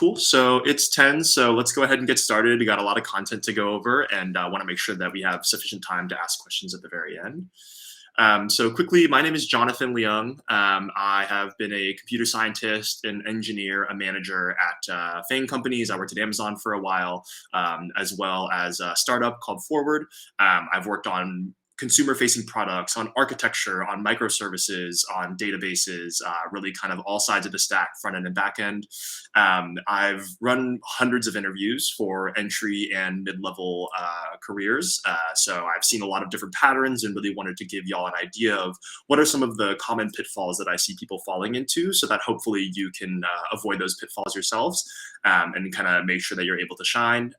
Cool. So it's 10, so let's go ahead and get started. We got a lot of content to go over, and I want to make sure that we have sufficient time to ask questions at the very end. So quickly, my name is Jonathan Leung. I have been a computer scientist, an engineer, a manager at FAANG companies. I worked at Amazon for a while, as well as a startup called Forward. I've worked on consumer-facing products, on architecture, on microservices, on databases, really kind of all sides of the stack, front end and back end. I've run hundreds of interviews for entry and mid-level careers. So I've seen a lot of different patterns and really wanted to give y'all an idea of what are some of the common pitfalls that I see people falling into, so that hopefully you can avoid those pitfalls yourselves and kind of make sure that you're able to shine.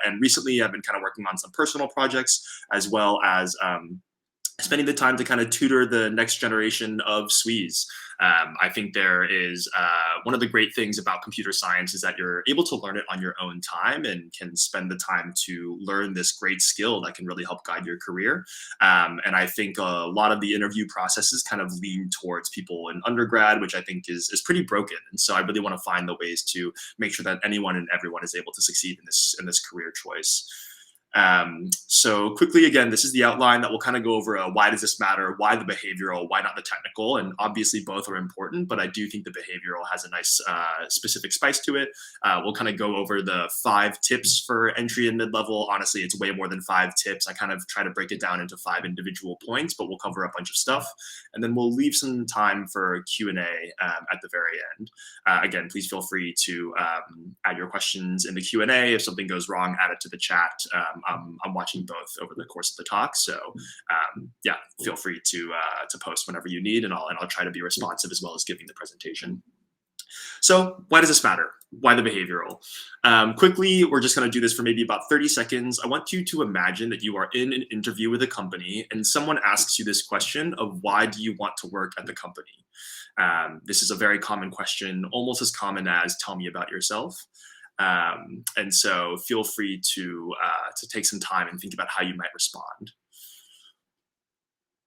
And recently I've been kind of working on some personal projects, as well as spending the time to kind of tutor the next generation of SWEs. I think there is one of the great things about computer science is that you're able to learn it on your own time and can spend the time to learn this great skill that can really help guide your career. And I think a lot of the interview processes kind of lean towards people in undergrad, which I think is pretty broken. And so I really want to find the ways to make sure that anyone and everyone is able to succeed in this career choice. So quickly, again, this is the outline that will kind of go over why does this matter, why the behavioral, why not the technical, and obviously both are important, but I do think the behavioral has a nice specific spice to it. We'll kind of go over the 5 tips for entry and mid-level. Honestly, it's way more than 5 tips. I kind of try to break it down into 5 individual points, but we'll cover a bunch of stuff, and then we'll leave some time for Q&A at the very end. Again, please feel free to add your questions in the Q&A. If something goes wrong, add it to the chat. I'm watching both over the course of the talk, so yeah, feel free to post whenever you need, and I'll try to be responsive as well as giving the presentation. So why does this matter? Why the behavioral? Quickly, we're just going to do this for maybe about 30 seconds. I want you to imagine that you are in an interview with a company and someone asks you this question of why do you want to work at the company? This is a very common question, almost as common as tell me about yourself. And so feel free to take some time and think about how you might respond.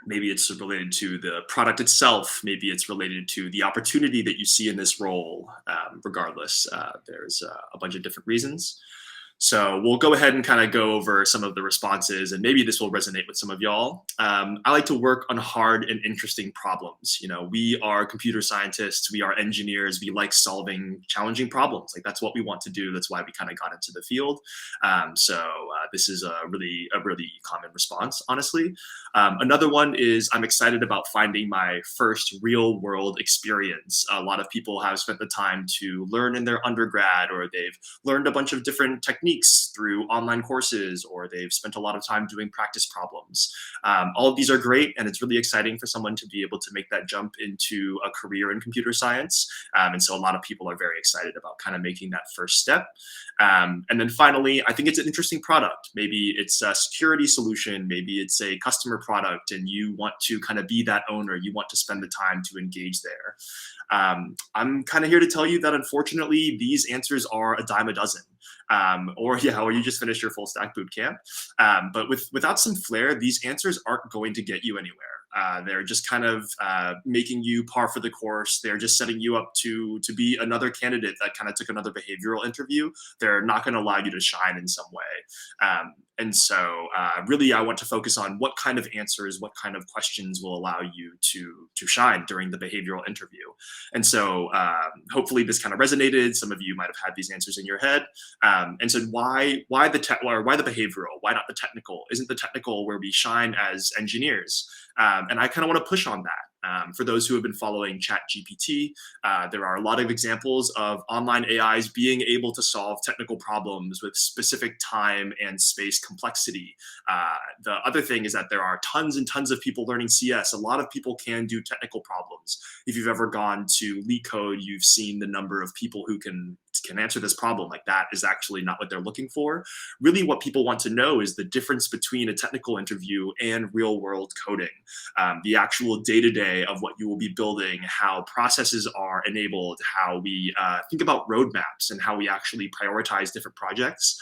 Maybe it's related to the product itself. Maybe it's related to the opportunity that you see in this role. Regardless, there's a bunch of different reasons. So we'll go ahead and kind of go over some of the responses, and maybe this will resonate with some of y'all. I like to work on hard and interesting problems. You know, we are computer scientists, we are engineers, we like solving challenging problems. Like, that's what we want to do. That's why we kind of got into the field. This is a really common response, honestly. Another one is I'm excited about finding my first real world experience. A lot of people have spent the time to learn in their undergrad, or they've learned a bunch of different techniques through online courses, or they've spent a lot of time doing practice problems. All of these are great, and it's really exciting for someone to be able to make that jump into a career in computer science. And so a lot of people are very excited about kind of making that first step. And then finally, I think it's an interesting product. Maybe it's a security solution, maybe it's a customer product, and you want to kind of be that owner. You want to spend the time to engage there. I'm kind of here to tell you that unfortunately, these answers are a dime a dozen. Or you just finished your full stack bootcamp. But without some flair, these answers aren't going to get you anywhere. They're just kind of making you par for the course. They're just setting you up to be another candidate that kind of took another behavioral interview. They're not going to allow you to shine in some way. And so really, I want to focus on what kind of answers, what kind of questions will allow you to shine during the behavioral interview. And so hopefully this kind of resonated. Some of you might have had these answers in your head. And so why the behavioral? Why not the technical? Isn't the technical where we shine as engineers? And I kind of want to push on that. For those who have been following ChatGPT, there are a lot of examples of online AIs being able to solve technical problems with specific time and space complexity. The other thing is that there are tons and tons of people learning CS. A lot of people can do technical problems. If you've ever gone to LeetCode, you've seen the number of people who can answer this problem. Like, that is actually not what they're looking for. Really, what people want to know is the difference between a technical interview and real world coding. The actual day-to-day of what you will be building, how processes are enabled, how we think about roadmaps, and how we actually prioritize different projects.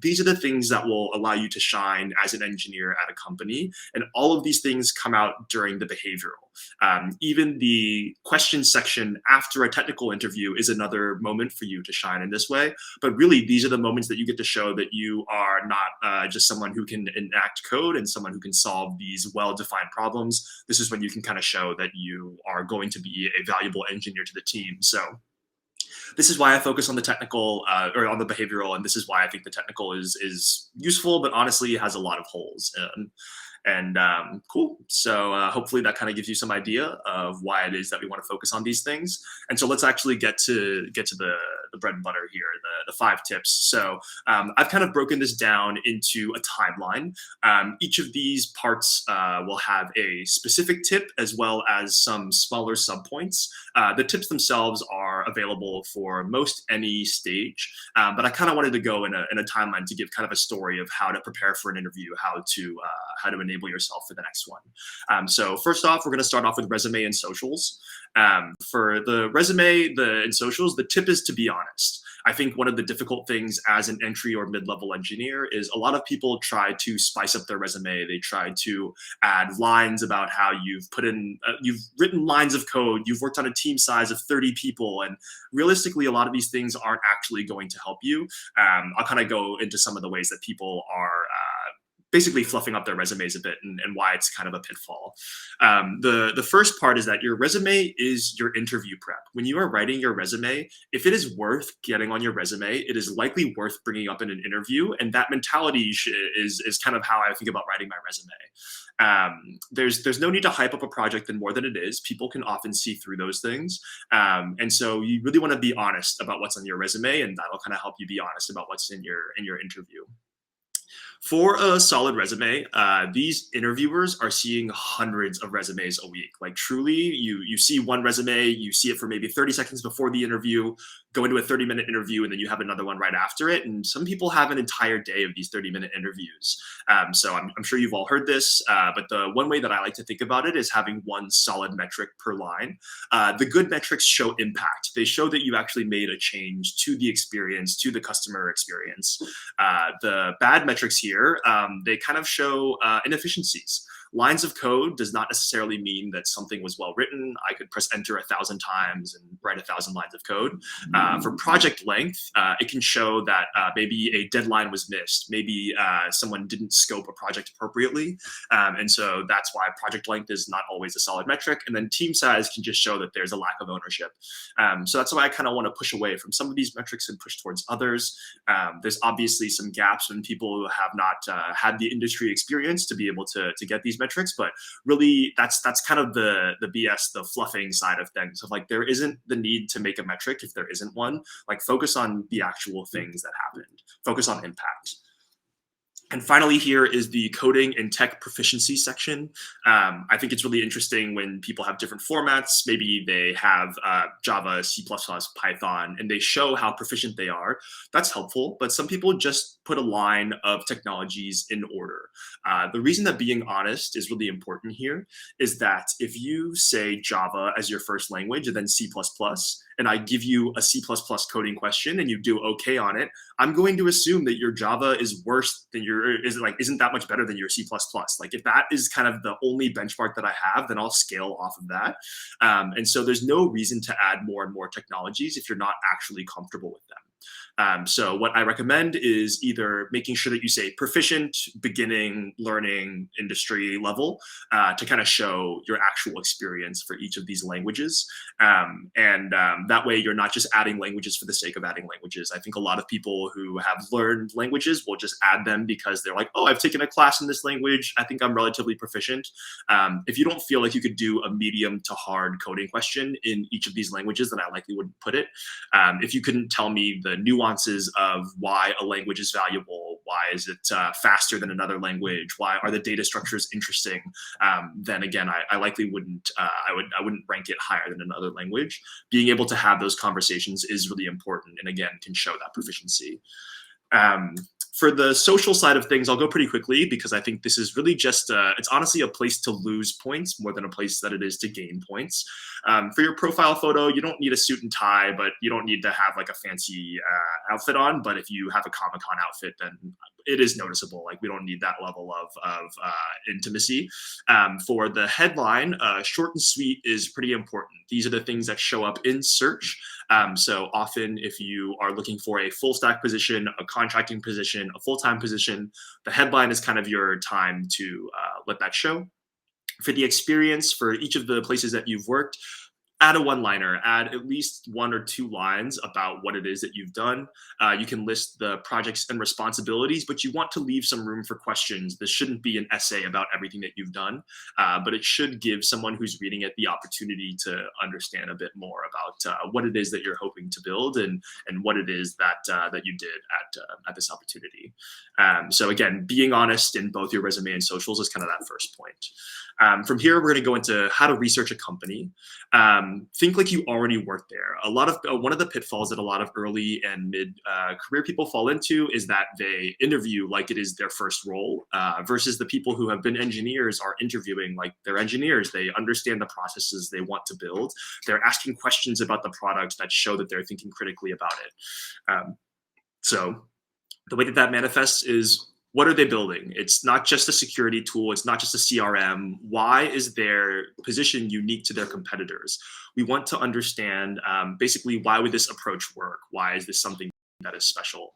These are the things that will allow you to shine as an engineer at a company. And all of these things come out during the behavioral. Even the question section after a technical interview is another moment for you to shine in this way. But really, these are the moments that you get to show that you are not just someone who can enact code and someone who can solve these well-defined problems. This is when you can kind of show that you are going to be a valuable engineer to the team. So this is why I focus on the technical or on the behavioral, and this is why I think the technical is useful, but honestly has a lot of holes. Cool. So hopefully that kind of gives you some idea of why it is that we want to focus on these things. And so let's actually get to the bread and butter here, the 5 tips. So I've kind of broken this down into a timeline. Each of these parts will have a specific tip as well as some smaller subpoints. The tips themselves are available for most any stage, but I kind of wanted to go in a timeline to give kind of a story of how to prepare for an interview, how to enable yourself for the next one. So first off, we're going to start off with resume and socials. For the resume and socials, the tip is to be honest. I think one of the difficult things as an entry or mid-level engineer is a lot of people try to spice up their resume. They try to add lines about how you've written lines of code, you've worked on a team size of 30 people, and realistically, a lot of these things aren't actually going to help you. I'll kind of go into some of the ways that people are basically fluffing up their resumes a bit and why it's kind of a pitfall. The first part is that your resume is your interview prep. When you are writing your resume, if it is worth getting on your resume, it is likely worth bringing up in an interview. And that mentality is kind of how I think about writing my resume. There's no need to hype up a project more than it is. People can often see through those things. And so you really want to be honest about what's on your resume, and that'll kind of help you be honest about what's in your interview. For a solid resume, these interviewers are seeing hundreds of resumes a week. Like truly, you see one resume, you see it for maybe 30 seconds before the interview, go into a 30-minute interview, and then you have another one right after it. And some people have an entire day of these 30-minute interviews. So I'm sure you've all heard this, but the one way that I like to think about it is having one solid metric per line. The good metrics show impact. They show that you actually made a change to the experience, to the customer experience. The bad metrics here, they kind of show inefficiencies. Lines of code does not necessarily mean that something was well written. I could press enter 1,000 times and write 1,000 lines of code. For project length, it can show that maybe a deadline was missed. Maybe someone didn't scope a project appropriately. And so that's why project length is not always a solid metric. And then team size can just show that there's a lack of ownership. So that's why I kind of want to push away from some of these metrics and push towards others. There's obviously some gaps when people have not had the industry experience to be able to get these metrics, but really that's kind of the BS, the fluffing side of things. Of like, there isn't the need to make a metric if there isn't one. Like, focus on the actual things that happened. Focus on impact. And finally, here is the coding and tech proficiency section. I think it's really interesting when people have different formats. Maybe they have Java, C++, Python, and they show how proficient they are. That's helpful, but some people just put a line of technologies in order. The reason that being honest is really important here is that if you say Java as your first language and then C++, and I give you a C++ coding question and you do okay on it, I'm going to assume that your Java is worse than isn't that much better than your C++. Like, if that is kind of the only benchmark that I have, then I'll scale off of that. And so there's no reason to add more and more technologies if you're not actually comfortable with them. So what I recommend is either making sure that you say proficient, beginning, learning, industry level to kind of show your actual experience for each of these languages. That way you're not just adding languages for the sake of adding languages. I think a lot of people who have learned languages will just add them because they're like, oh, I've taken a class in this language, I think I'm relatively proficient. If you don't feel like you could do a medium to hard coding question in each of these languages, then I likely wouldn't put it. If you couldn't tell me the nuances of why a language is valuable, why is it faster than another language, why are the data structures interesting, then again, I likely wouldn't, I wouldn't rank it higher than another language. Being able to have those conversations is really important, and again, can show that proficiency. For the social side of things, I'll go pretty quickly because I think this is really just, it's honestly a place to lose points more than a place that it is to gain points. For your profile photo, you don't need a suit and tie, but you don't need to have like a fancy outfit on. But if you have a Comic-Con outfit, then it is noticeable. Like we don't need that level of intimacy. For the headline, short and sweet is pretty important. These are the things that show up in search. So often if you are looking for a full stack position, a contracting position, a full-time position, the headline is kind of your time to let that show. For the experience, for each of the places that you've worked, add a one-liner, add at least 1 or 2 lines about what it is that you've done. You can list the projects and responsibilities, but you want to leave some room for questions. This shouldn't be an essay about everything that you've done, but it should give someone who's reading it the opportunity to understand a bit more about what it is that you're hoping to build and what it is that you did at this opportunity. So again, being honest in both your resume and socials is kind of that first point. From here, we're going to go into how to research a company. Think like you already work there. One of the pitfalls that a lot of early and mid career people fall into is that they interview like it is their first role, versus the people who have been engineers are interviewing like they're engineers. They understand the processes they want to build. They're asking questions about the product that show that they're thinking critically about it. So the way that that manifests is, what are they building? It's not just a security tool. It's not just a CRM. Why is their position unique to their competitors? We want to understand basically, why would this approach work? Why is this something that is special?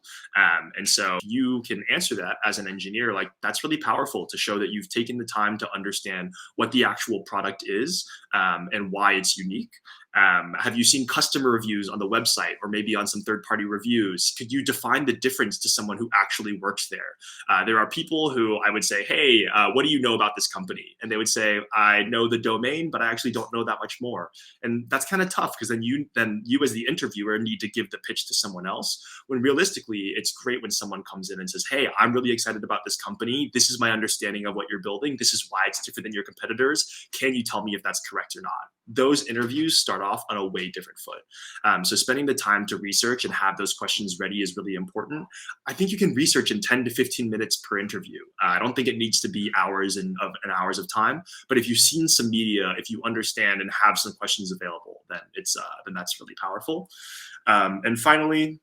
And so you can answer that as an engineer, like that's really powerful to show that you've taken the time to understand what the actual product is and why it's unique. Have you seen customer reviews on the website or maybe on some third-party reviews? Could you define the difference to someone who actually works there? There are people who I would say, hey, what do you know about this company? And they would say, I know the domain, but I actually don't know that much more. And that's kind of tough because then you as the interviewer need to give the pitch to someone else, when realistically, it's great when someone comes in and says, hey, I'm really excited about this company. This is my understanding of what you're building. This is why it's different than your competitors. Can you tell me if that's correct or not? Those interviews start off on a way different foot. So spending the time to research and have those questions ready is really important. I think you can research in 10 to 15 minutes per interview. I don't think it needs to be hours and hours of time, but if you've seen some media, if you understand and have some questions available, then that's really powerful. And finally,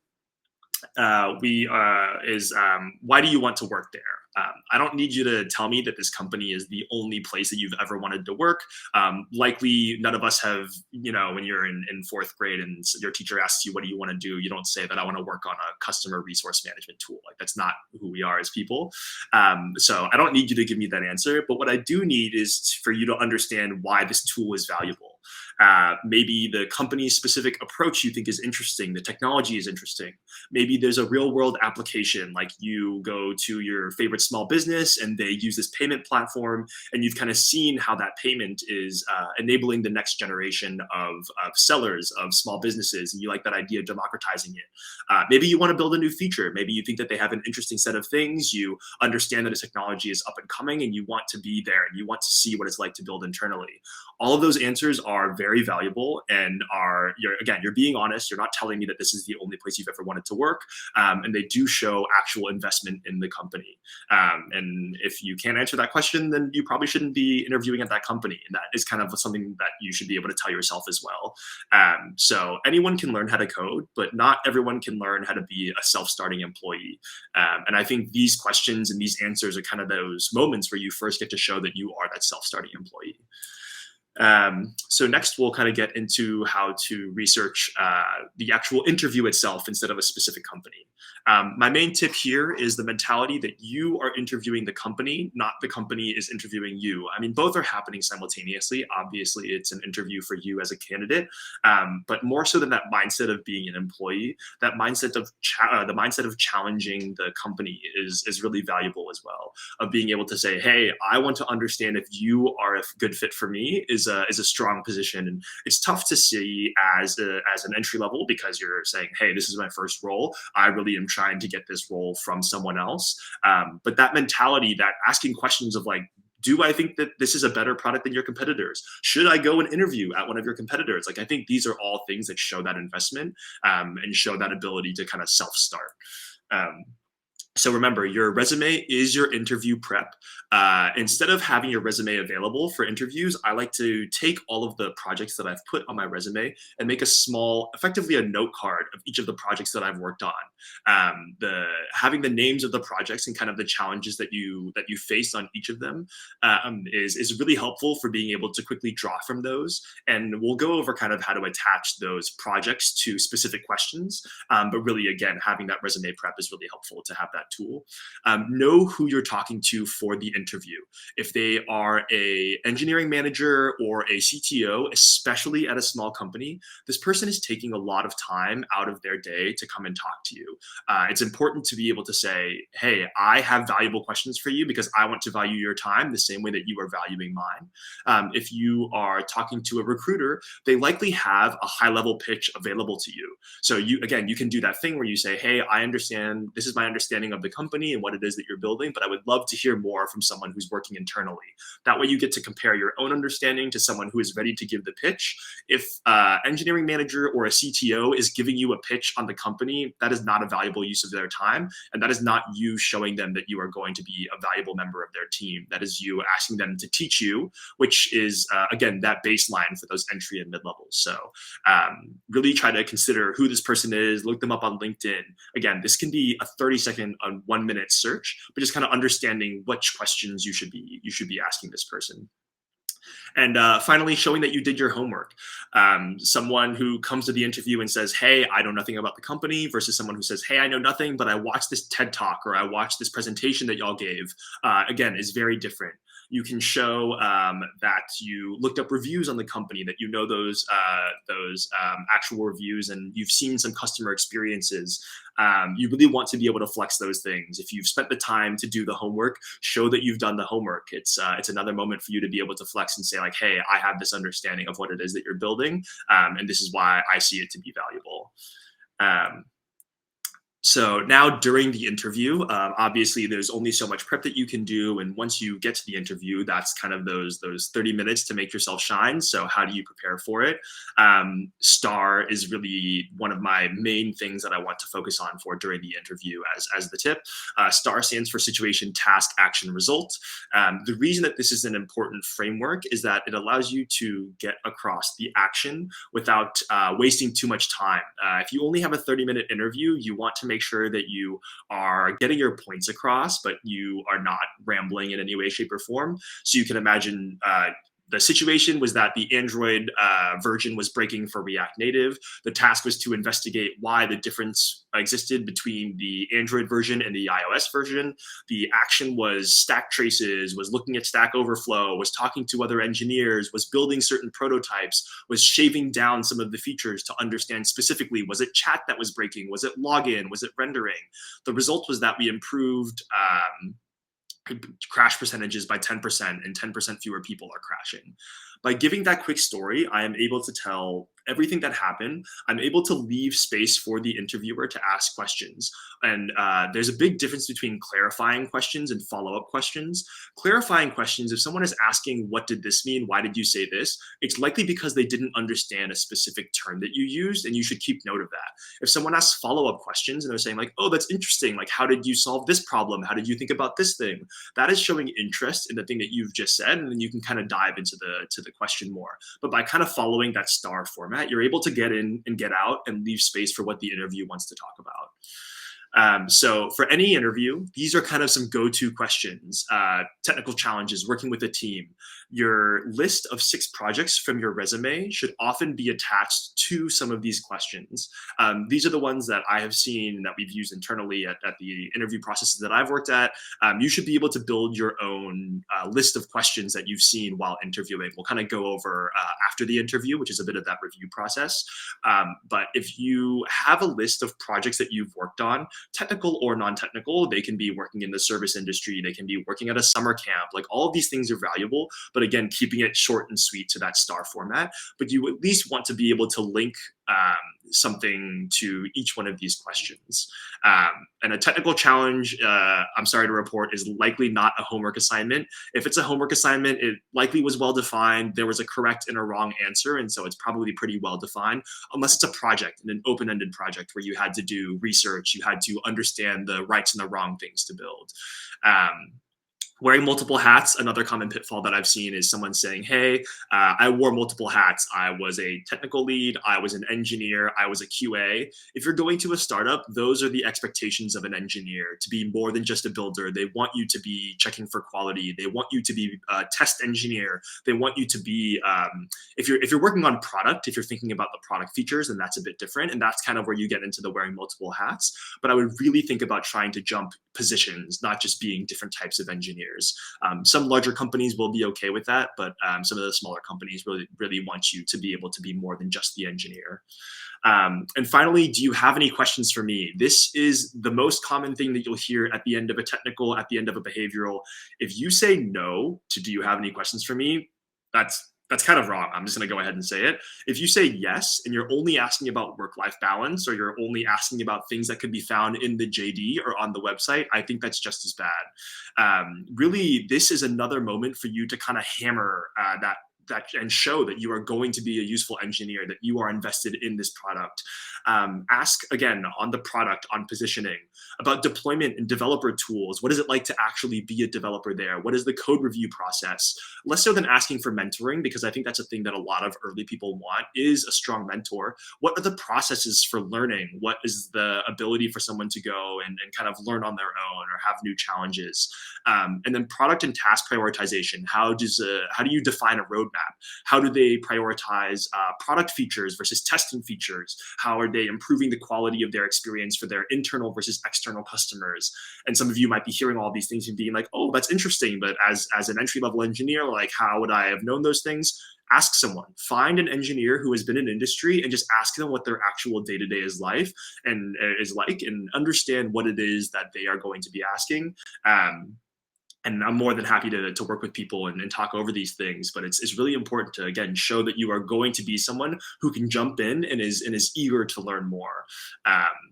why do you want to work there? I don't need you to tell me that this company is the only place that you've ever wanted to work. Likely none of us have, when you're in 4th grade and your teacher asks you, what do you want to do? You don't say that I want to work on a customer resource management tool. Like that's not who we are as people. So I don't need you to give me that answer, but what I do need is for you to understand why this tool is valuable. Maybe the company's specific approach you think is interesting. The technology is interesting. Maybe there's a real world application, like you go to your favorite small business and they use this payment platform and you've kind of seen how that payment is enabling the next generation of sellers of small businesses, and you like that idea of democratizing it. Maybe you want to build a new feature. Maybe you think that they have an interesting set of things. You understand that a technology is up and coming and you want to be there and you want to see what it's like to build internally. All of those answers are very valuable and you're being honest. You're not telling me that this is the only place you've ever wanted to work. And they do show actual investment in the company. And if you can't answer that question, then you probably shouldn't be interviewing at that company. And that is kind of something that you should be able to tell yourself as well. So anyone can learn how to code, but not everyone can learn how to be a self-starting employee. And I think these questions and these answers are kind of those moments where you first get to show that you are that self-starting employee. So next we'll kind of get into how to research the actual interview itself instead of a specific company. My main tip here is the mentality that you are interviewing the company, not the company is interviewing you. I mean, both are happening simultaneously. Obviously, it's an interview for you as a candidate, but more so than that mindset of being an employee, that mindset of the mindset of challenging the company is really valuable as well. Of being able to say, hey, I want to understand if you are a good fit for me is a strong position. And it's tough to see as an entry level because you're saying, hey, this is my first role. I really am trying to get this role from someone else. But that mentality, that asking questions of like, do I think that this is a better product than your competitors? Should I go and interview at one of your competitors? Like, I think these are all things that show that investment and show that ability to kind of self-start. So remember, your resume is your interview prep. Instead of having your resume available for interviews, I like to take all of the projects that I've put on my resume and make a small, effectively a note card of each of the projects that I've worked on. The having the names of the projects and kind of the challenges that you faced on each of them is really helpful for being able to quickly draw from those. And we'll go over kind of how to attach those projects to specific questions. But really, again, having that resume prep is really helpful to have that tool. Know who you're talking to for the interview. If they are a engineering manager or a CTO, especially at a small company, this person is taking a lot of time out of their day to come and talk to you. It's important to be able to say, hey, I have valuable questions for you because I want to value your time the same way that you are valuing mine. If you are talking to a recruiter, they likely have a high level pitch available to you. So you can do that thing where you say, hey, I understand, this is my understanding of the company and what it is that you're building, but I would love to hear more from someone who's working internally. That way you get to compare your own understanding to someone who is ready to give the pitch. If engineering manager or a CTO is giving you a pitch on the company, that is not a valuable use of their time. And that is not you showing them that you are going to be a valuable member of their team. That is you asking them to teach you, which is, again, that baseline for those entry and mid levels. So really try to consider who this person is, look them up on LinkedIn. Again, this can be a 30-second, 1-minute search, but just kind of understanding which questions you should be asking this person. And finally, showing that you did your homework. Someone who comes to the interview and says, hey, I know nothing about the company, versus someone who says, hey, I know nothing, but I watched this TED Talk or I watched this presentation that y'all gave, again, is very different. You can show that you looked up reviews on the company, that you know those actual reviews, and you've seen some customer experiences. You really want to be able to flex those things. If you've spent the time to do the homework, show that you've done the homework. It's another moment for you to be able to flex and say like, hey, I have this understanding of what it is that you're building, and this is why I see it to be valuable. So now during the interview, obviously there's only so much prep that you can do. And once you get to the interview, that's kind of those 30 minutes to make yourself shine. So how do you prepare for it? STAR is really one of my main things that I want to focus on for during the interview as the tip. STAR stands for situation, task, action, result. The reason that this is an important framework is that it allows you to get across the action without wasting too much time. If you only have a 30-minute interview, you want to make sure that you are getting your points across, but you are not rambling in any way, shape, or form. So you can imagine the situation was that the Android version was breaking for React Native. The task was to investigate why the difference existed between the Android version and the iOS version. The action was stack traces, was looking at Stack Overflow, was talking to other engineers, was building certain prototypes, was shaving down some of the features to understand specifically, was it chat that was breaking? Was it login? Was it rendering? The result was that we improved crash percentages by 10%, and 10% fewer people are crashing. By giving that quick story, I am able to tell everything that happened. I'm able to leave space for the interviewer to ask questions. And there's a big difference between clarifying questions and follow-up questions. Clarifying questions, if someone is asking, what did this mean? Why did you say this? It's likely because they didn't understand a specific term that you used, and you should keep note of that. If someone asks follow-up questions and they're saying like, oh, that's interesting. Like, how did you solve this problem? How did you think about this thing? That is showing interest in the thing that you've just said, and then you can kind of dive into the question more. But by kind of following that STAR format, you're able to get in and get out and leave space for what the interview wants to talk about. So for any interview, these are kind of some go-to questions. Technical challenges, working with a team. Your list of 6 projects from your resume should often be attached to some of these questions. These are the ones that I have seen that we've used internally at the interview processes that I've worked at. You should be able to build your own list of questions that you've seen while interviewing. We'll kind of go over after the interview, which is a bit of that review process. But if you have a list of projects that you've worked on, technical or non-technical, they can be working in the service industry, they can be working at a summer camp, like all of these things are valuable. But but again, keeping it short and sweet to that star format. But you at least want to be able to link something to each one of these questions. And a technical challenge, I'm sorry to report, is likely not a homework assignment. If it's a homework assignment, it likely was well defined. There was a correct and a wrong answer, and so it's probably pretty well defined, unless it's a project, and an open-ended project where you had to do research, you had to understand the rights and the wrong things to build. Wearing multiple hats, another common pitfall that I've seen is someone saying, hey, I wore multiple hats. I was a technical lead, I was an engineer, I was a QA. If you're going to a startup, those are the expectations of an engineer, to be more than just a builder. They want you to be checking for quality. They want you to be a test engineer. They want you to be, if you're working on product, if you're thinking about the product features, then that's a bit different. And that's kind of where you get into the wearing multiple hats. But I would really think about trying to jump positions, not just being different types of engineers. Some larger companies will be okay with that, but some of the smaller companies really want you to be able to be more than just the engineer. And finally, do you have any questions for me? This is the most common thing that you'll hear at the end of a technical, at the end of a behavioral. If you say no to do you have any questions for me, that's kind of wrong. I'm just going to go ahead and say it. If you say yes, and you're only asking about work-life balance, or you're only asking about things that could be found in the JD or on the website, I think that's just as bad. Really, this is another moment for you to kind of hammer that and show that you are going to be a useful engineer, that you are invested in this product. Ask again on the product, on positioning, about deployment and developer tools. What is it like to actually be a developer there? What is the code review process? Less so than asking for mentoring, because I think that's a thing that a lot of early people want, is a strong mentor. What are the processes for learning? What is the ability for someone to go and kind of learn on their own or have new challenges? And then product and task prioritization. How do you define a roadmap? How do they prioritize product features versus testing features? How are they improving the quality of their experience for their internal versus external customers? And some of you might be hearing all these things and being like, oh, that's interesting, but as an entry-level engineer, like, how would I have known those things? Ask someone. Find an engineer who has been in industry and just ask them what their actual day-to-day is like, and understand what it is that they are going to be asking. And I'm more than happy to work with people and talk over these things. But it's really important to, again, show that you are going to be someone who can jump in and is eager to learn more.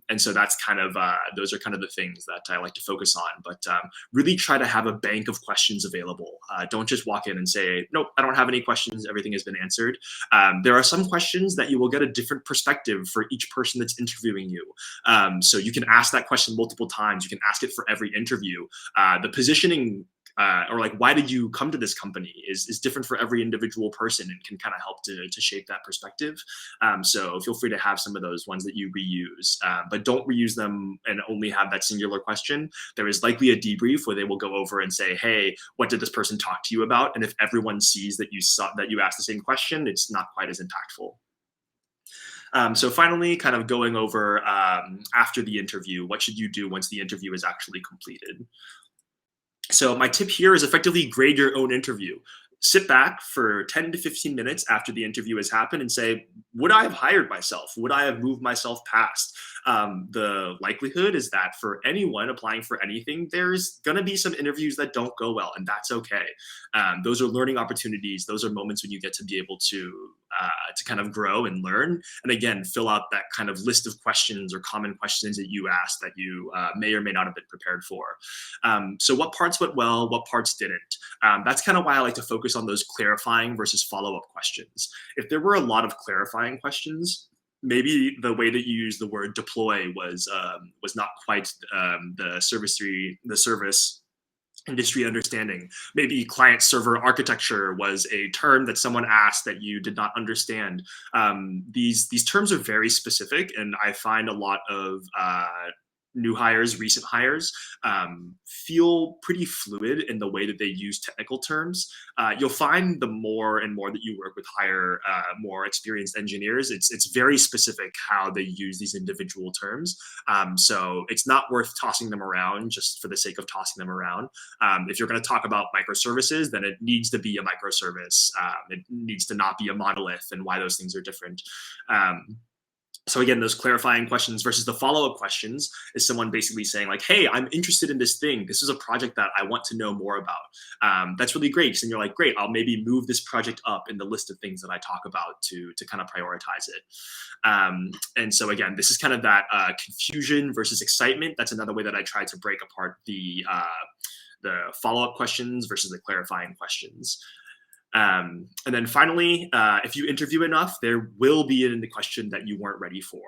And so that's kind of, those are kind of the things that I like to focus on. But really try to have a bank of questions available. Don't just walk in and say, nope, I don't have any questions. Everything has been answered. There are some questions that you will get a different perspective for each person that's interviewing you. So you can ask that question multiple times. You can ask it for every interview. The positioning, or like, why did you come to this company, is different for every individual person and can kind of help to shape that perspective. So feel free to have some of those ones that you reuse, but don't reuse them and only have that singular question. There is likely a debrief where they will go over and say, hey, what did this person talk to you about? And if everyone sees that you asked the same question, it's not quite as impactful. So finally, kind of going over after the interview, what should you do once the interview is actually completed? So my tip here is effectively grade your own interview. Sit back for 10 to 15 minutes after the interview has happened and say, would I have hired myself? Would I have moved myself past? The likelihood is that for anyone applying for anything, there's going to be some interviews that don't go well, and that's okay. Those are learning opportunities. Those are moments when you get to be able to kind of grow and learn. And again, fill out that kind of list of questions or common questions that you asked that you may or may not have been prepared for. So what parts went well, what parts didn't? That's kind of why I like to focus on those clarifying versus follow-up questions. If there were a lot of clarifying questions, maybe the way that you use the word deploy was not quite the service industry understanding. Maybe client server architecture was a term that someone asked that you did not understand. These terms are very specific, and I find a lot of new hires, recent hires, feel pretty fluid in the way that they use technical terms. You'll find the more and more that you work with more experienced engineers, it's very specific how they use these individual terms. So it's not worth tossing them around just for the sake of tossing them around. If you're going to talk about microservices, then it needs to be a microservice. It needs to not be a monolith, and why those things are different. So again, those clarifying questions versus the follow-up questions is someone basically saying like, hey, I'm interested in this thing. This is a project that I want to know more about. That's really great. And you're like, great, I'll maybe move this project up in the list of things that I talk about to kind of prioritize it. And so again, this is kind of that confusion versus excitement. That's another way that I try to break apart the follow-up questions versus the clarifying questions. And then finally, if you interview enough, there will be a question that you weren't ready for.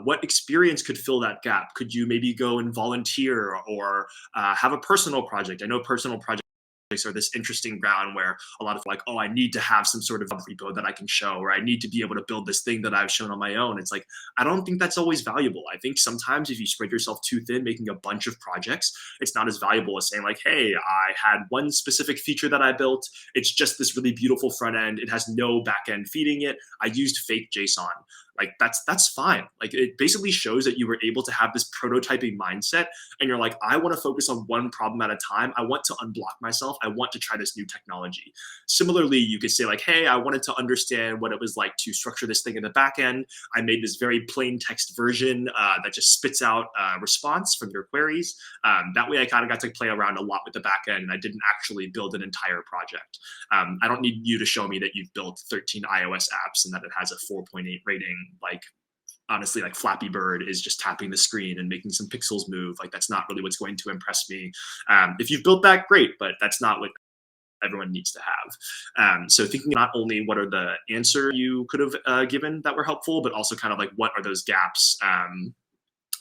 What experience could fill that gap? Could you maybe go and volunteer or have a personal project? I know personal projects are this interesting ground where a lot of like, oh, I need to have some sort of repo that I can show, or I need to be able to build this thing that I've shown on my own. It's like, I don't think that's always valuable. I think sometimes if you spread yourself too thin, making a bunch of projects, it's not as valuable as saying like, hey, I had one specific feature that I built. It's just this really beautiful front end. It has no back end feeding it. I used fake JSON. Like that's fine. Like it basically shows that you were able to have this prototyping mindset and you're like, I want to focus on one problem at a time. I want to unblock myself. I want to try this new technology. Similarly, you could say like, hey, I wanted to understand what it was like to structure this thing in the back end. I made this very plain text version that just spits out a response from your queries. That way I kind of got to play around a lot with the back end and I didn't actually build an entire project. I don't need you to show me that you've built 13 iOS apps and that it has a 4.8 rating. Like honestly, like Flappy Bird is just tapping the screen and making some pixels move. Like that's not really what's going to impress me. If you've built that, great, but that's not what everyone needs to have. So thinking not only what are the answer you could have given that were helpful, but also kind of like what are those gaps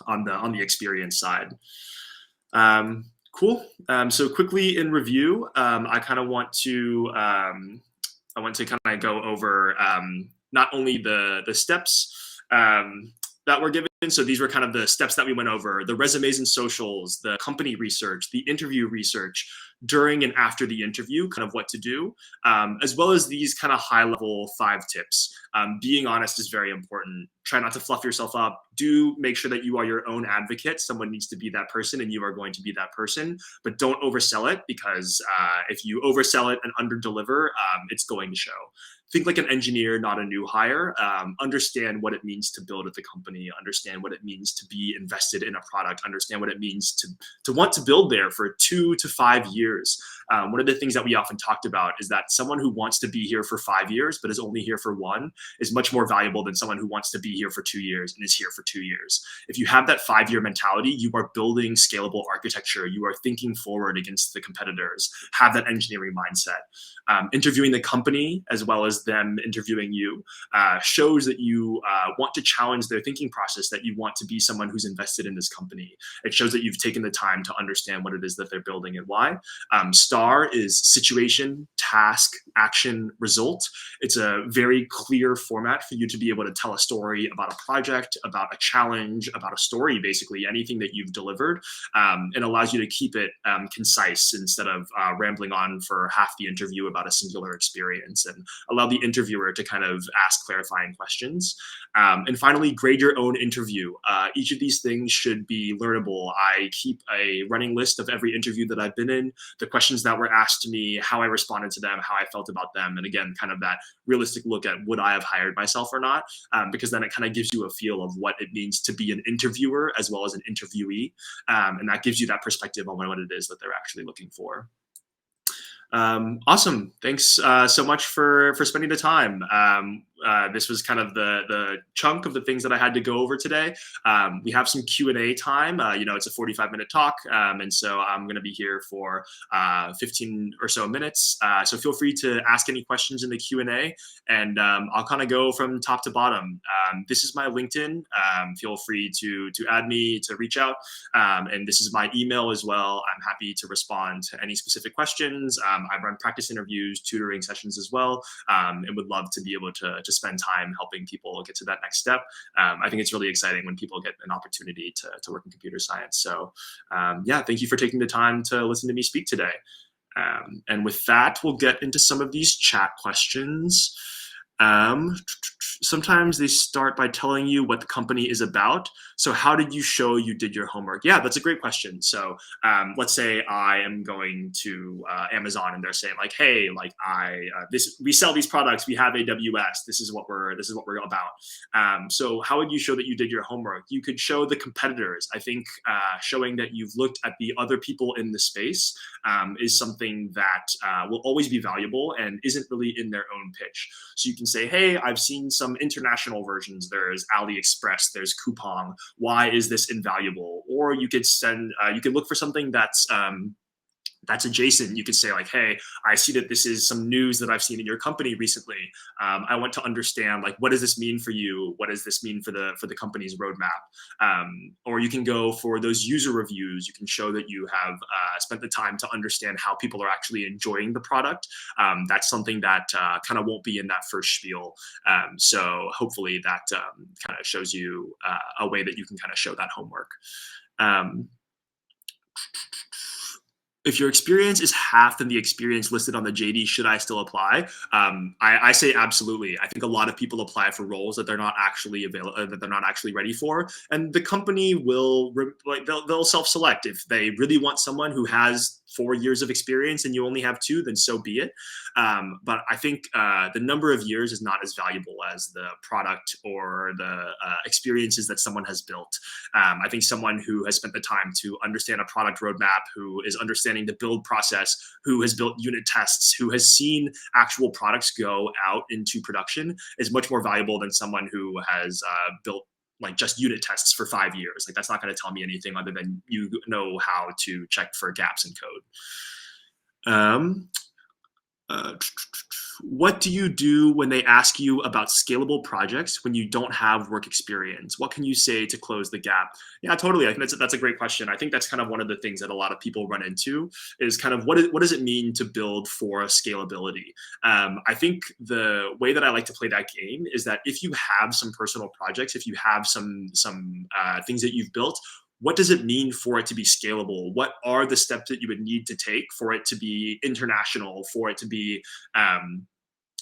on the experience side. Cool. So quickly in review, I kind of want to kind of go over not only the steps that were given. So these were kind of the steps that we went over: the resumes and socials, the company research, the interview research, during and after the interview, kind of what to do, as well as these kind of high-level 5 tips. Being honest is very important. Try not to fluff yourself up. Do make sure that you are your own advocate. Someone needs to be that person, and you are going to be that person. But don't oversell it, because if you oversell it and underdeliver, it's going to show. Think like an engineer, not a new hire. Understand what it means to build at the company. Understand what it means to be invested in a product. Understand what it means to want to build there for 2 to 5 years. One of the things that we often talked about is that someone who wants to be here for 5 years but is only here for 1 is much more valuable than someone who wants to be here for 2 years and is here for 2 years. If you have that 5-year mentality, you are building scalable architecture. You are thinking forward against the competitors. Have that engineering mindset. Interviewing the company as well as them interviewing you shows that you want to challenge their thinking process, that you want to be someone who's invested in this company. It shows that you've taken the time to understand what it is that they're building and why. STAR is situation, task, action, result. It's a very clear format for you to be able to tell a story about a project, about a challenge, about a story, basically anything that you've delivered. It allows you to keep it concise instead of rambling on for half the interview about a singular experience, and allow the interviewer to kind of ask clarifying questions. And finally, grade your own interview. Each of these things should be learnable. I keep a running list of every interview that I've been in, the questions that were asked to me, how I responded to them, how I felt about them. And again, kind of that realistic look at would I have hired myself or not? Because then it kind of gives you a feel of what it means to be an interviewer as well as an interviewee. And that gives you that perspective on what it is that they're actually looking for. Awesome. Thanks so much for spending the time. This was kind of the chunk of the things that I had to go over today. We have some Q&A time. It's a 45-minute talk, and so I'm going to be here for 15 or so minutes. So feel free to ask any questions in the Q&A, and I'll kind of go from top to bottom. This is my LinkedIn. Feel free to add me, to reach out, and this is my email as well. I'm happy to respond to any specific questions. I run practice interviews, tutoring sessions as well, and would love to be able to spend time helping people get to that next step. I think it's really exciting when people get an opportunity to work in computer science. So yeah, thank you for taking the time to listen to me speak today. And with that, we'll get into some of these chat questions. sometimes they start by telling you what the company is about. So how did you show you did your homework? Yeah, that's a great question. So let's say I am going to Amazon and they're saying like, hey, like we sell these products. We have AWS. This is what we're about. So how would you show that you did your homework? You could show the competitors. I think showing that you've looked at the other people in the space is something that will always be valuable and isn't really in their own pitch. So you can say, hey, I've seen some international versions. There's AliExpress, there's Coupang. Why is this invaluable? Or you could you could look for something that's adjacent. You could say like, hey, I see that this is some news that I've seen in your company recently. I want to understand like, what does this mean for you? What does this mean for the company's roadmap? Or you can go for those user reviews. You can show that you have spent the time to understand how people are actually enjoying the product. That's something that kind of won't be in that first spiel. So hopefully that kind of shows you a way that you can kind of show that homework. If your experience is half than the experience listed on the JD, should I still apply? I say absolutely. I think a lot of people apply for roles that they're not actually that they're not actually ready for, and the company will they'll self-select. If they really want someone who has 4 years of experience and you only have 2, then so be it. But I think the number of years is not as valuable as the product or the experiences that someone has built. I think someone who has spent the time to understand a product roadmap, who is understanding the build process, who has built unit tests, who has seen actual products go out into production is much more valuable than someone who has built like just unit tests for 5 years. Like that's not going to tell me anything other than you know how to check for gaps in code. What do you do when they ask you about scalable projects when you don't have work experience? What can you say to close the gap? Yeah, totally. I think that's a great question. I think that's kind of one of the things that a lot of people run into is kind of what does it mean to build for scalability? I think the way that I like to play that game is that if you have some personal projects, if you have some things that you've built, what does it mean for it to be scalable? What are the steps that you would need to take for it to be international, for it to be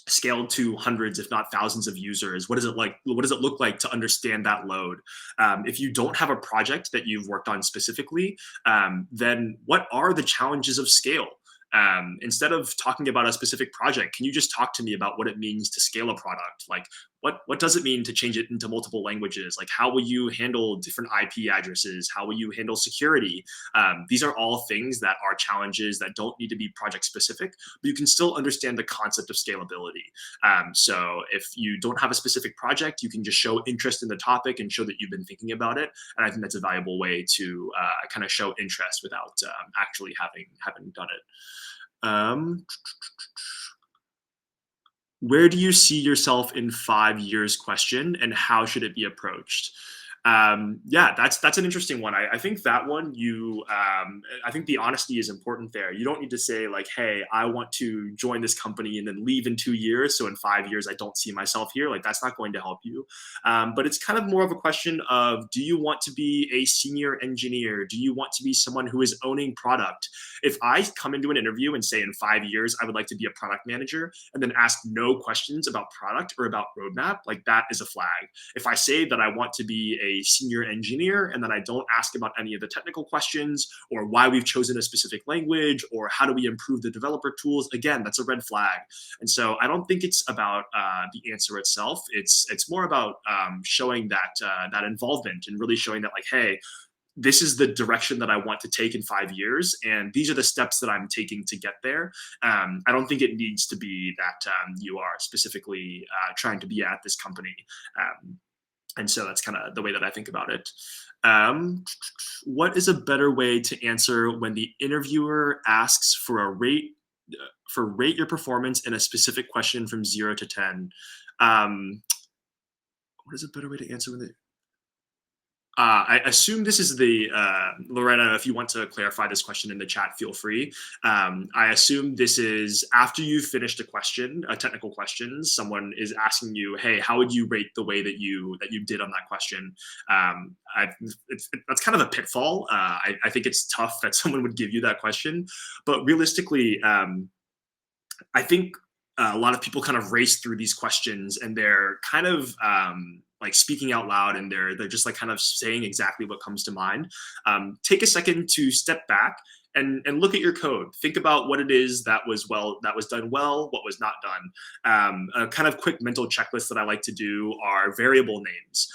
scaled to hundreds, if not thousands of users? What does it like? What does it look like to understand that load? If you don't have a project that you've worked on specifically, then what are the challenges of scale? Instead of talking about a specific project, can you just talk to me about what it means to scale a product? Like, what does it mean to change it into multiple languages? Like, how will you handle different IP addresses? How will you handle security? These are all things that are challenges that don't need to be project specific, but you can still understand the concept of scalability. So if you don't have a specific project, you can just show interest in the topic and show that you've been thinking about it. And I think that's a valuable way to kind of show interest without actually having done it. Where do you see yourself in 5 years question, and how should it be approached? Yeah, that's an interesting one. I think that one I think the honesty is important there. You don't need to say like, hey, I want to join this company and then leave in 2 years. So in 5 years, I don't see myself here. Like that's not going to help you. But it's kind of more of a question of, do you want to be a senior engineer? Do you want to be someone who is owning product? If I come into an interview and say in 5 years, I would like to be a product manager and then ask no questions about product or about roadmap, like that is a flag. If I say that I want to be a senior engineer and then I don't ask about any of the technical questions or why we've chosen a specific language or how do we improve the developer tools, again, that's a red flag. And so I don't think it's about the answer itself. It's more about showing that involvement and really showing that like, hey, this is the direction that I want to take in 5 years, and these are the steps that I'm taking to get there. I don't think it needs to be that you are specifically trying to be at this company. And so that's kind of the way that I think about it. What is a better way to answer when the interviewer asks for rate your performance in a specific question from 0 to 10? What is a better way to answer when they I assume this is the Lorena. If you want to clarify this question in the chat, feel free. I assume this is after you've finished a technical question. Someone is asking you, "Hey, how would you rate the way that you did on that question?" That's kind of a pitfall. I think it's tough that someone would give you that question, but realistically, I think a lot of people kind of race through these questions and they're kind of like speaking out loud, and they're just like kind of saying exactly what comes to mind. Take a second to step back and look at your code. Think about what it is that was done well, what was not done. A kind of quick mental checklist that I like to do are variable names.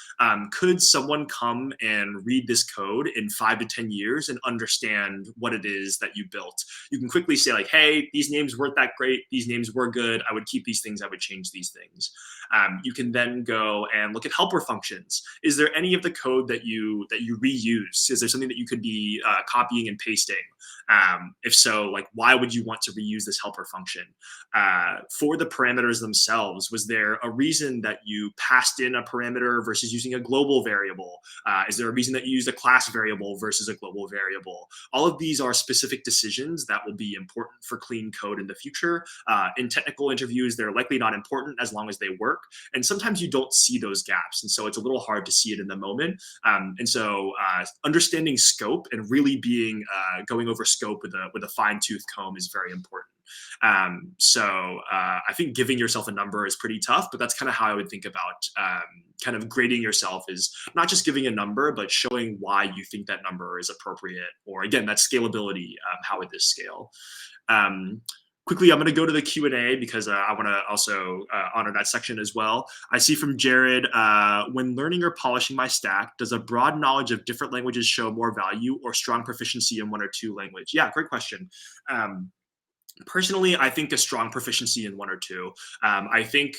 Could someone come and read this code in 5 to 10 years and understand what it is that you built? You can quickly say like, hey, these names weren't that great. These names were good. I would keep these things. I would change these things. You can then go and look at helper functions. Is there any of the code that you reuse? Is there something that you could be copying and pasting? If so, like, why would you want to reuse this helper function? For the parameters themselves, was there a reason that you passed in a parameter versus using a global variable? Is there a reason that you used a class variable versus a global variable? All of these are specific decisions that will be important for clean code in the future. In technical interviews, they're likely not important as long as they work. And sometimes you don't see those gaps. And so it's a little hard to see it in the moment. And so understanding scope and really being going over scope with a fine tooth comb is very important. I think giving yourself a number is pretty tough, but that's kind of how I would think about kind of grading yourself, is not just giving a number, but showing why you think that number is appropriate, or again, that scalability. How would this scale? Quickly, I'm going to go to the Q&A because I want to also honor that section as well. I see from Jared, when learning or polishing my stack, does a broad knowledge of different languages show more value, or strong proficiency in one or two language? Yeah, great question. Personally, I think a strong proficiency in one or two. I think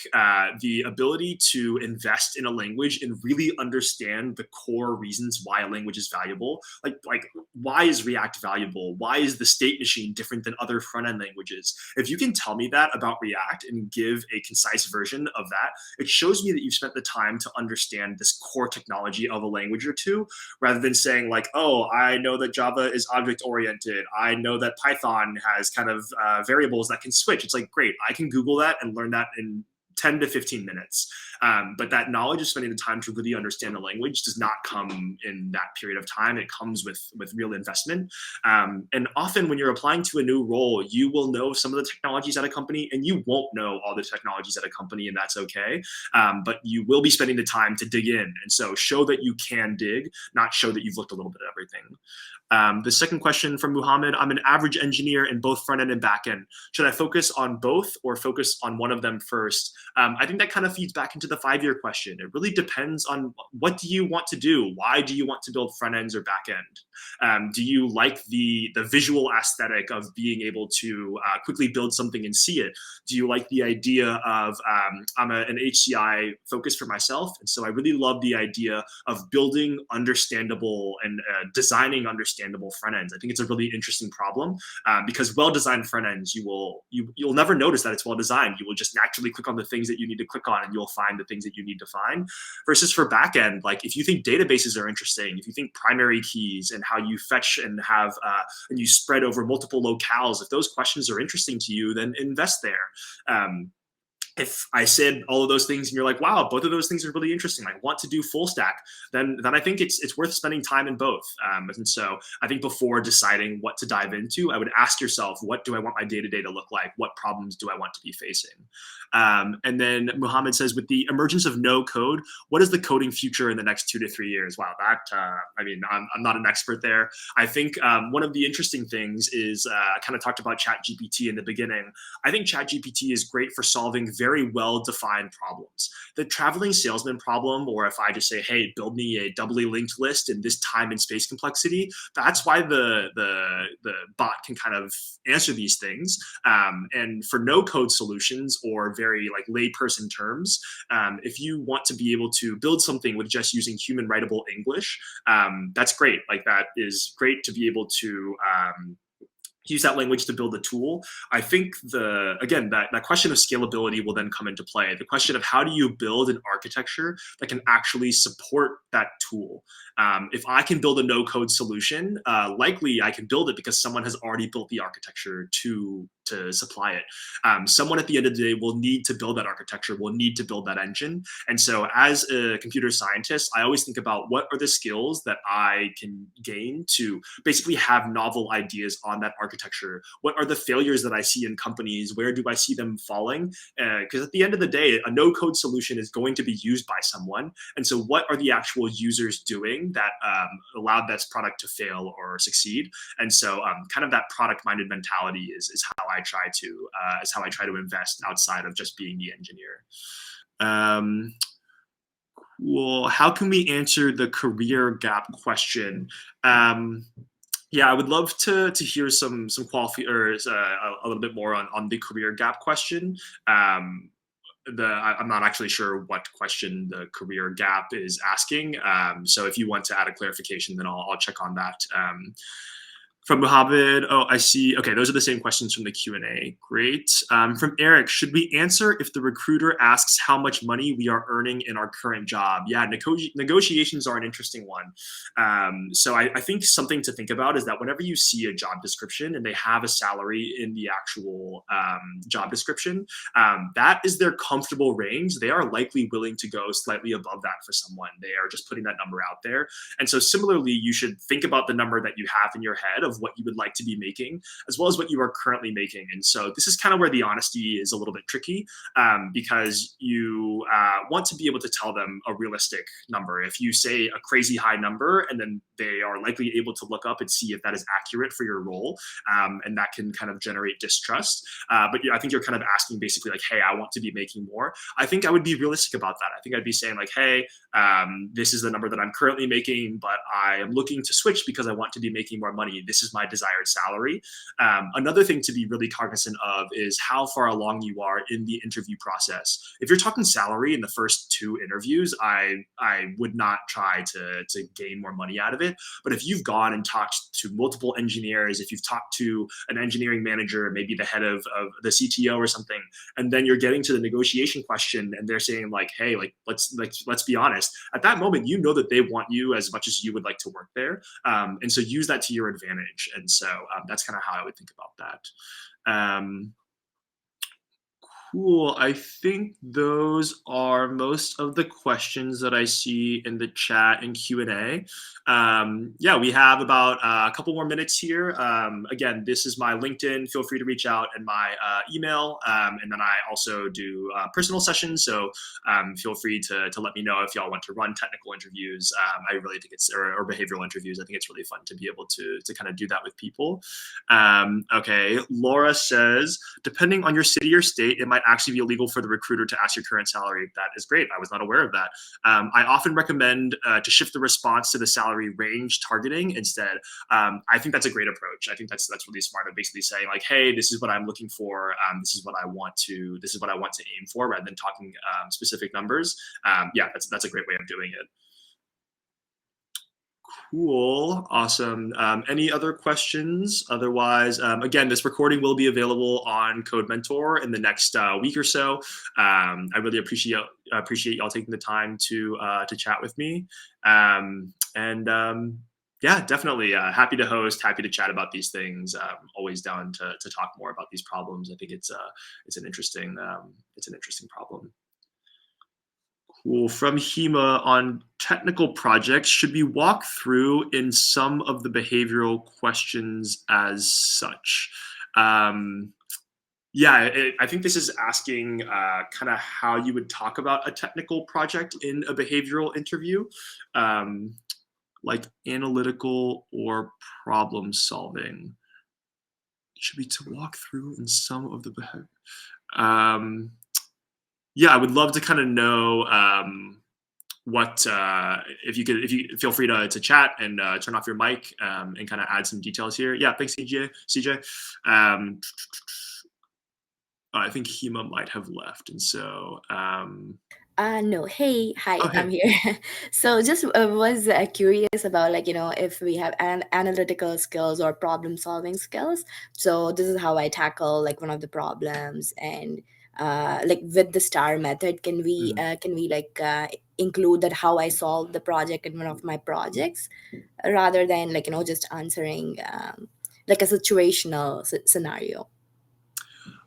the ability to invest in a language and really understand the core reasons why a language is valuable, like why is React valuable? Why is the state machine different than other front-end languages? If you can tell me that about React and give a concise version of that, it shows me that you've spent the time to understand this core technology of a language or two, rather than saying like, oh, I know that Java is object-oriented. I know that Python has kind of variables that can switch. It's like, great, I can Google that and learn that in 10 to 15 minutes. But that knowledge of spending the time to really understand the language does not come in that period of time. It comes with real investment. And often when you're applying to a new role, you will know some of the technologies at a company and you won't know all the technologies at a company, and that's okay. But you will be spending the time to dig in. And so show that you can dig, not show that you've looked a little bit at everything. The second question from Muhammad, I'm an average engineer in both front end and back end. Should I focus on both or focus on one of them first? I think that kind of feeds back into the 5-year question. It really depends on what do you want to do? Why do you want to build front ends or back end? Do you like the visual aesthetic of being able to quickly build something and see it? Do you like the idea of, I'm an HCI focus for myself, and so I really love the idea of building understandable and designing understandable front ends. I think it's a really interesting problem because well-designed front ends, you'll never notice that it's well designed. You will just naturally click on the things that you need to click on, and you'll find the things that you need to find. Versus for back end, like if you think databases are interesting, if you think primary keys and how you fetch and have and you spread over multiple locales, if those questions are interesting to you, then invest there. If I said all of those things and you're like, wow, both of those things are really interesting, I want to do full stack, then I think it's worth spending time in both. And so I think before deciding what to dive into, I would ask yourself, what do I want my day-to-day to look like? What problems do I want to be facing? And then Muhammad says, with the emergence of no code, what is the coding future in the next 2 to 3 years? Wow, that, I mean, I'm not an expert there. I think one of the interesting things is, I kind of talked about ChatGPT in the beginning. I think ChatGPT is great for solving very well-defined problems. The traveling salesman problem, or if I just say, hey, build me a doubly linked list in this time and space complexity, that's why the bot can kind of answer these things. And for no-code solutions or very like layperson terms, if you want to be able to build something with just using human writable English, that's great. Like that is great to be able to use that language to build a tool. I think again, that question of scalability will then come into play. The question of how do you build an architecture that can actually support that tool? If I can build a no-code solution, likely I can build it because someone has already built the architecture to to supply it. Someone at the end of the day will need to build that architecture, will need to build that engine. And so as a computer scientist, I always think about what are the skills that I can gain to basically have novel ideas on that architecture. What are the failures that I see in companies? Where do I see them falling? Because at the end of the day, a no code solution is going to be used by someone. And so what are the actual users doing that allowed this product to fail or succeed? And so kind of that product minded mentality is how I try to invest outside of just being the engineer. Well, how can we answer the career gap question? Yeah, I would love to hear some or a little bit more on the career gap question. I'm not actually sure what question the career gap is asking. So if you want to add a clarification, then I'll check on that. From Muhammad, oh, I see. Okay, those are the same questions from the Q&A. Great. From Eric, should we answer if the recruiter asks how much money we are earning in our current job? Yeah, negotiations are an interesting one. So I think something to think about is that whenever you see a job description and they have a salary in the actual job description, that is their comfortable range. They are likely willing to go slightly above that for someone. They are just putting that number out there. And so similarly, you should think about the number that you have in your head of what you would like to be making, as well as what you are currently making. And so this is kind of where the honesty is a little bit tricky, because you want to be able to tell them a realistic number. If you say a crazy high number, and then they are likely able to look up and see if that is accurate for your role, and that can kind of generate distrust. But I think you're kind of asking basically like, hey, I want to be making more. I think I would be realistic about that. I think I'd be saying like, hey, this is the number that I'm currently making, but I am looking to switch because I want to be making more money. This is my desired salary. Another thing to be really cognizant of is how far along you are in the interview process. If you're talking salary in the first 2 interviews, I would not try to gain more money out of it. But if you've gone and talked to multiple engineers, if you've talked to an engineering manager, maybe the head of the CTO or something, and then you're getting to the negotiation question and they're saying like, hey, like let's be honest, at that moment, you know that they want you as much as you would like to work there. And so use that to your advantage. And so that's kind of how I would think about that. Cool. I think those are most of the questions that I see in the chat and Q&A. Yeah, we have about a couple more minutes here. Again, this is my LinkedIn. Feel free to reach out, and my email. And then I also do personal sessions. So feel free to let me know if y'all want to run technical interviews. I really think it's, or behavioral interviews. I think it's really fun to be able to kind of do that with people. Okay, Laura says, depending on your city or state, it might actually be illegal for the recruiter to ask your current salary. That is great. I was not aware of that. I often recommend to shift the response to the salary range targeting instead. I think that's a great approach. I think that's really smart of basically saying like, hey, this is what I'm looking for. This is what I want to aim for, rather than talking specific numbers. Yeah, that's a great way of doing it. Cool. Awesome. Any other questions? Otherwise, again, this recording will be available on Codementor in the next week or so. I really appreciate y'all taking the time to chat with me. Yeah, definitely happy to host, happy to chat about these things. Always down to talk more about these problems. I think it's an interesting problem. Cool. From Hema, on technical projects, should we walk through in some of the behavioral questions as such? Yeah, I think this is asking kind of how you would talk about a technical project in a behavioral interview, like analytical or problem solving. Should be to walk through in some of the behavior. Yeah, I would love to kind of know what if you feel free to chat and turn off your mic and kind of add some details here. Yeah, thanks, CJ. I think Hema might have left, and so. No, hey, hi, Oh, hey. I'm here. So just was curious about like, if we have analytical skills or problem solving skills. So this is how I tackle like one of the problems, and like with the star method, can we like include that how I solved the project in one of my projects, rather than like just answering like a situational scenario.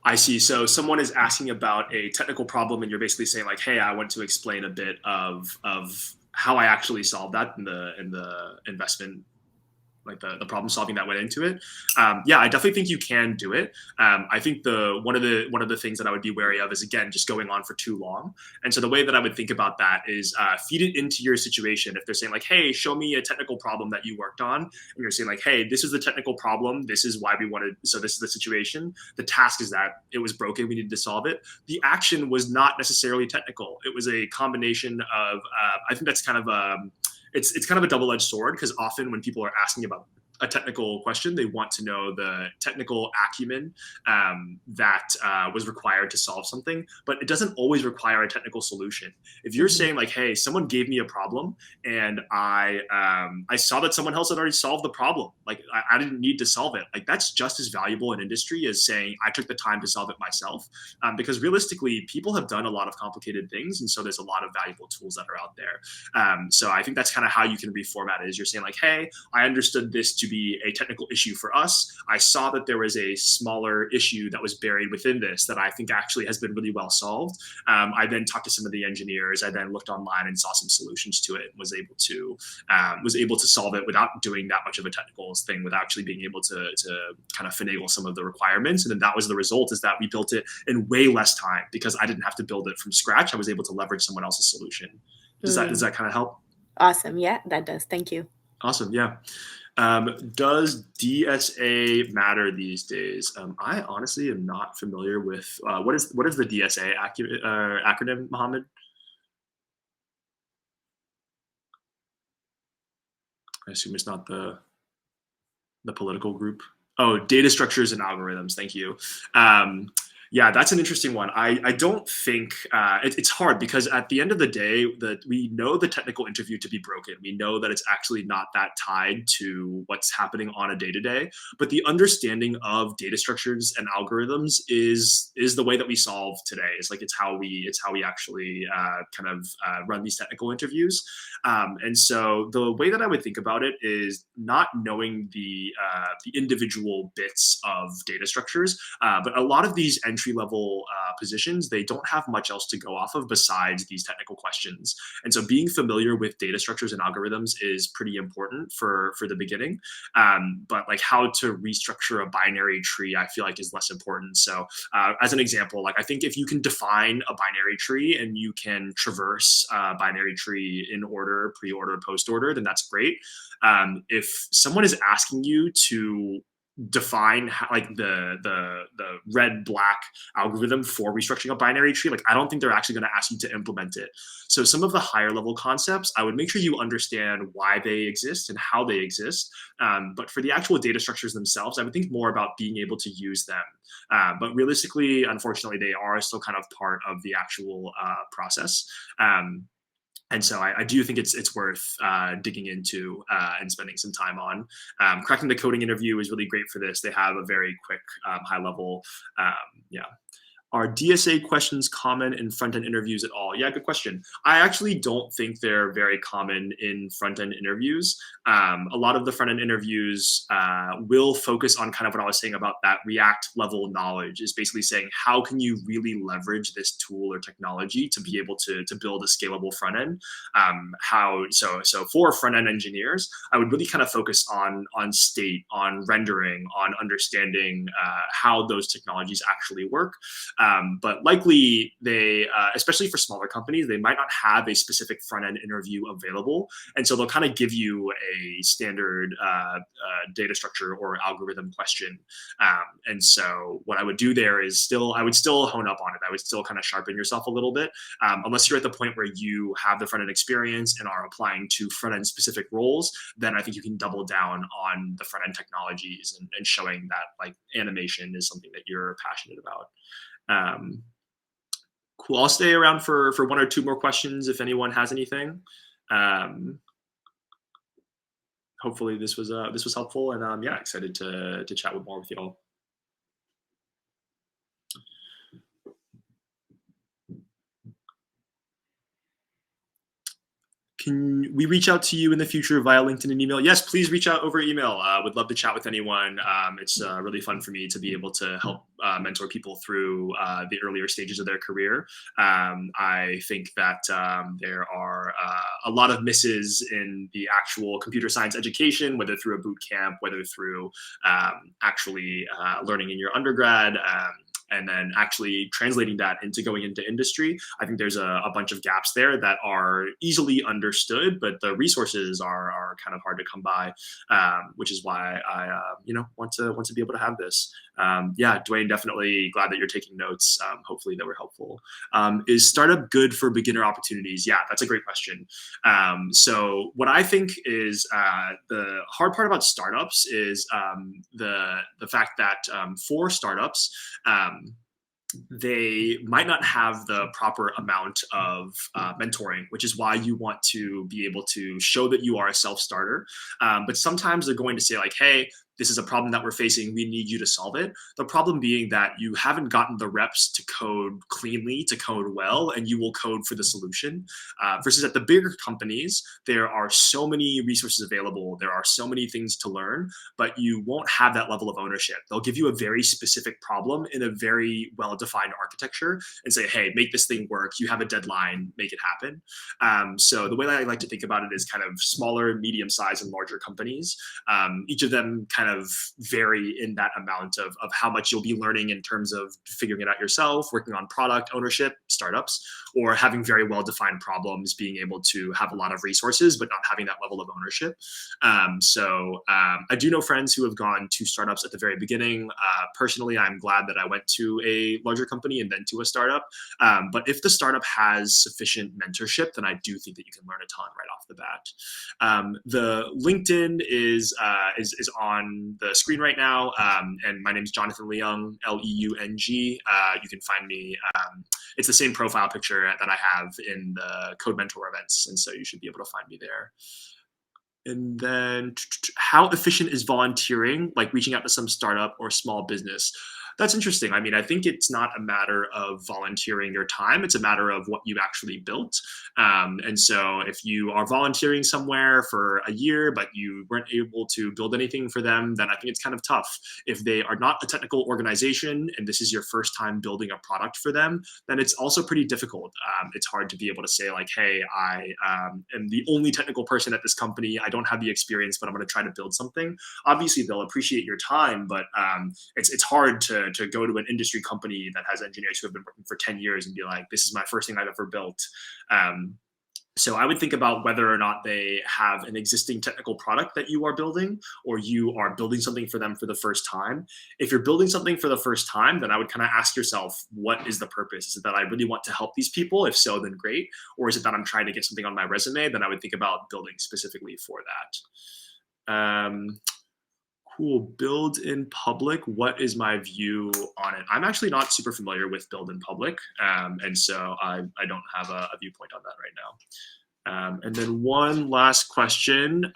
I see. So someone is asking about a technical problem, and you're basically saying like, "Hey, I want to explain a bit of how I actually solved that in the investment, like the problem solving that went into it." Yeah, I definitely think you can do it. I think the one of the things that I would be wary of is, again, just going on for too long. And so the way that I would think about that is feed it into your situation. If they're saying like, "Hey, show me a technical problem that you worked on," and you're saying like, "Hey, this is the technical problem. This is why we wanted. So this is the situation. The task is that it was broken. We needed to solve it. The action was not necessarily technical. It was a combination of. I think that's kind of it's kind of a double-edged sword, because often when people are asking about a technical question, they want to know the technical acumen that was required to solve something, but it doesn't always require a technical solution. If you're saying like, "Hey, someone gave me a problem, and I saw that someone else had already solved the problem. Like I didn't need to solve it." Like that's just as valuable in industry as saying I took the time to solve it myself, because realistically, people have done a lot of complicated things, and so there's a lot of valuable tools that are out there. So I think that's kind of how you can reformat it. Is you're saying like, "Hey, I understood this to be a technical issue for us. I saw that there was a smaller issue that was buried within this that I think actually has been really well solved. I then talked to some of the engineers. I then looked online and saw some solutions to it, and was able to solve it without doing that much of a technical thing, without actually being able to kind of finagle some of the requirements. And then that was the result, is that we built it in way less time because I didn't have to build it from scratch. I was able to leverage someone else's solution." Does that kind of help? Awesome. Yeah, that does. Thank you. Awesome. Yeah. Does DSA matter these days? I honestly am not familiar with what is the DSA acronym, Mohammed? I assume it's not the political group. Oh, data structures and algorithms. Thank you. Yeah, that's an interesting one. I don't think it's hard, because at the end of the day, that we know the technical interview to be broken. We know that it's actually not that tied to what's happening on a day to day. But the understanding of data structures and algorithms is the way that we solve today. It's how we actually run these technical interviews. And so the way that I would think about it is not knowing the individual bits of data structures, but a lot of these entry level positions, they don't have much else to go off of besides these technical questions. And so being familiar with data structures and algorithms is pretty important for the beginning. But like how to restructure a binary tree, I feel like is less important. So as an example, like I think if you can define a binary tree and you can traverse a binary tree in order, pre-order, post-order, then that's great. If someone is asking you to define like the red black algorithm for restructuring a binary tree, like I don't think they're actually going to ask you to implement it. So some of the higher level concepts, I would make sure you understand why they exist and how they exist. But for the actual data structures themselves, I would think more about being able to use them. But realistically, unfortunately, they are still kind of part of the actual process. And so I do think it's worth digging into and spending some time on. Cracking the coding interview is really great for this. They have a very quick, high level, yeah. Are DSA questions common in front-end interviews at all? Yeah, good question. I actually don't think they're very common in front-end interviews. A lot of the front-end interviews will focus on kind of what I was saying about that React level knowledge, is basically saying, how can you really leverage this tool or technology to be able to build a scalable front-end? So for front-end engineers, I would really kind of focus on state, on rendering, on understanding how those technologies actually work. But likely they, especially for smaller companies, they might not have a specific front-end interview available. And so they'll kind of give you a standard data structure or algorithm question. And so what I would do there is I would still hone up on it. I would still kind of sharpen yourself a little bit, unless you're at the point where you have the front-end experience and are applying to front-end specific roles. Then I think you can double down on the front-end technologies and showing that like animation is something that you're passionate about. Cool. I'll stay around for one or two more questions if anyone has anything. Hopefully this was helpful, and yeah, excited to chat with more with y'all. Can we reach out to you in the future via LinkedIn and email? Yes, please reach out over email. Would love to chat with anyone. It's really fun for me to be able to help mentor people through the earlier stages of their career. I think that there are a lot of misses in the actual computer science education, whether through a boot camp, whether through actually learning in your undergrad. And then actually translating that into going into industry. I think there's a bunch of gaps there that are easily understood, but the resources are kind of hard to come by, which is why I want to be able to have this. Yeah, Dwayne, definitely glad that you're taking notes. Hopefully they were helpful. Is startup good for beginner opportunities? Yeah, that's a great question. So what I think is the hard part about startups is the fact that for startups, they might not have the proper amount of mentoring, which is why you want to be able to show that you are a self-starter. But sometimes they're going to say like, hey, this is a problem that we're facing. We need you to solve it. The problem being that you haven't gotten the reps to code cleanly, to code well, and you will code for the solution. Versus at the bigger companies, there are so many resources available. There are so many things to learn, but you won't have that level of ownership. They'll give you a very specific problem in a very well-defined architecture and say, hey, make this thing work. You have a deadline, make it happen. So the way that I like to think about it is kind of smaller, medium-sized, and larger companies. Each of them kind of vary in that amount of how much you'll be learning in terms of figuring it out yourself, working on product ownership, startups, or having very well-defined problems, being able to have a lot of resources, but not having that level of ownership. I do know friends who have gone to startups at the very beginning. Personally, I'm glad that I went to a larger company and then to a startup. But if the startup has sufficient mentorship, then I do think that you can learn a ton right off the bat. The LinkedIn is on the screen right now, and my name is Jonathan Leung, Leung. You can find me. It's the same profile picture that I have in the Codementor events, and so you should be able to find me there. And then, how efficient is volunteering, like reaching out to some startup or small business? That's interesting. I mean, I think it's not a matter of volunteering your time. It's a matter of what you actually built. And so if you are volunteering somewhere for a year, but you weren't able to build anything for them, then I think it's kind of tough. If they are not a technical organization and this is your first time building a product for them, then it's also pretty difficult. It's hard to be able to say like, hey, I am the only technical person at this company. I don't have the experience, but I'm going to try to build something. Obviously, they'll appreciate your time, but it's hard to go to an industry company that has engineers who have been working for 10 years and be like, this is my first thing I've ever built. So I would think about whether or not they have an existing technical product that you are building, or you are building something for them for the first time. If you're building something for the first time, then I would kind of ask yourself, what is the purpose? Is it that I really want to help these people? If so, then great. Or is it that I'm trying to get something on my resume? Then I would think about building specifically for that. Cool. Build in public. What is my view on it? I'm actually not super familiar with build in public. And so I don't have a viewpoint on that right now. And then one last question. So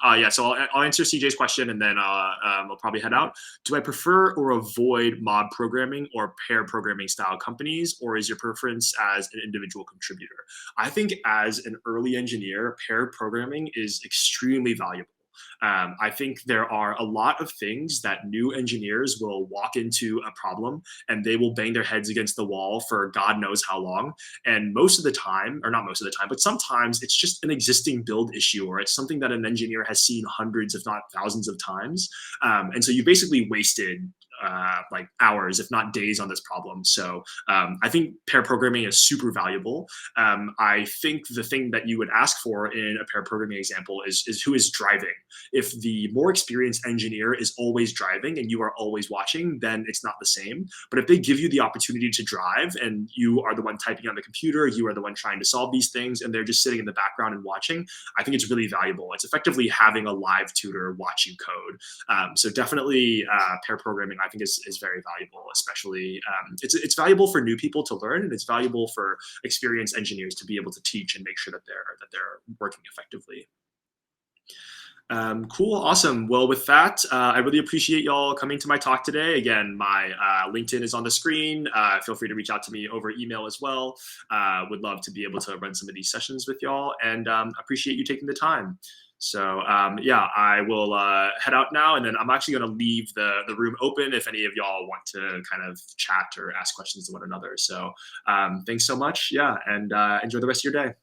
I'll answer CJ's question and then I'll probably head out. Do I prefer or avoid mob programming or pair programming style companies, or is your preference as an individual contributor? I think as an early engineer, pair programming is extremely valuable. I think there are a lot of things that new engineers will walk into a problem and they will bang their heads against the wall for God knows how long. And most of the time, or not most of the time, but sometimes it's just an existing build issue, or it's something that an engineer has seen hundreds, if not thousands of times. And so you basically wasted like hours, if not days, on this problem. So I think pair programming is super valuable. I think the thing that you would ask for in a pair programming example is who is driving. If the more experienced engineer is always driving and you are always watching, then it's not the same. But if they give you the opportunity to drive and you are the one typing on the computer, you are the one trying to solve these things, and they're just sitting in the background and watching, I think it's really valuable. It's effectively having a live tutor watch you code. So definitely pair programming, I think, is very valuable, especially it's valuable for new people to learn, and it's valuable for experienced engineers to be able to teach and make sure that they're working effectively. Cool, awesome. Well, with that, I really appreciate y'all coming to my talk today. Again, my LinkedIn is on the screen. Feel free to reach out to me over email as well. Would love to be able to run some of these sessions with y'all, and appreciate you taking the time. So yeah, I will head out now, and then I'm actually going to leave the room open if any of y'all want to kind of chat or ask questions to one another. So thanks so much, yeah, and enjoy the rest of your day.